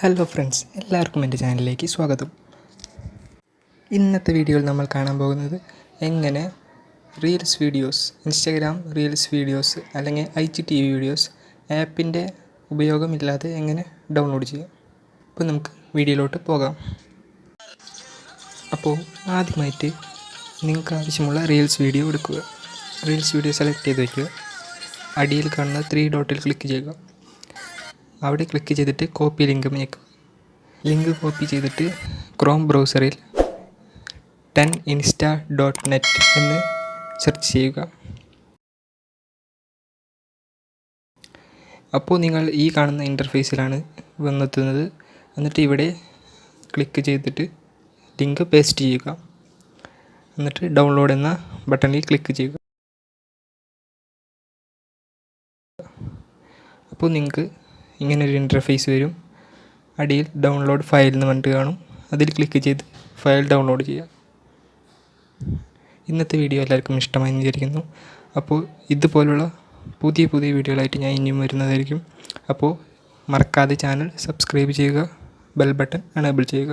Hello friends, എല്ലാവർക്കും എൻ്റെ ചാനലിലേക്ക് സ്വാഗതം. ഇന്നത്തെ വീഡിയോയിൽ നമ്മൾ കാണാൻ പോകുന്നത് എങ്ങനെ reels videos, Instagram reels videos അല്ലെങ്കിൽ IGTV വീഡിയോസ് ആപ്പിൻ്റെ ഉപയോഗമില്ലാതെ എങ്ങനെ ഡൗൺലോഡ് ചെയ്യാം. അപ്പോൾ നമുക്ക് വീഡിയോയിലോട്ട് പോകാം. അപ്പോൾ ആദ്യമായിട്ട് നിങ്ങൾക്ക് ആവശ്യമുള്ള റീൽസ് വീഡിയോ എടുക്കുക. റീൽസ് വീഡിയോ സെലക്ട് ചെയ്ത് വയ്ക്കുക. അടിയിൽ കാണുന്ന 3 ഡോട്ടിൽ ക്ലിക്ക് ചെയ്യുക. അവിടെ ക്ലിക്ക് ചെയ്തിട്ട് കോപ്പി ലിങ്ക് മേക്കുക. ലിങ്ക് കോപ്പി ചെയ്തിട്ട് ക്രോം ബ്രൗസറിൽ 10insta.net എന്ന് സെർച്ച് ചെയ്യുക. അപ്പോൾ നിങ്ങൾ ഈ കാണുന്ന ഇൻ്റർഫേസിലാണ് വന്നെത്തുന്നത്. എന്നിട്ട് ഇവിടെ ക്ലിക്ക് ചെയ്തിട്ട് ലിങ്ക് പേസ്റ്റ് ചെയ്യുക. എന്നിട്ട് ഡൗൺലോഡ് എന്ന ബട്ടണിൽ ക്ലിക്ക് ചെയ്യുക. അപ്പോൾ നിങ്ങൾക്ക് ഇങ്ങനൊരു ഇൻ്റർഫേസ് വരും. അടിയിൽ ഡൗൺലോഡ് ഫയൽ എന്ന് പറഞ്ഞിട്ട് കാണും. അതിൽ ക്ലിക്ക് ചെയ്ത് ഫയൽ ഡൗൺലോഡ് ചെയ്യുക. ഇന്നത്തെ വീഡിയോ എല്ലാവർക്കും ഇഷ്ടമായി വിചാരിക്കുന്നു. അപ്പോൾ ഇതുപോലുള്ള പുതിയ വീഡിയോകളായിട്ട് ഞാൻ ഇനിയും വരുന്നതായിരിക്കും. അപ്പോൾ മറക്കാതെ ചാനൽ സബ്സ്ക്രൈബ് ചെയ്യുക, ബെൽ ബട്ടൺ എനേബിൾ ചെയ്യുക.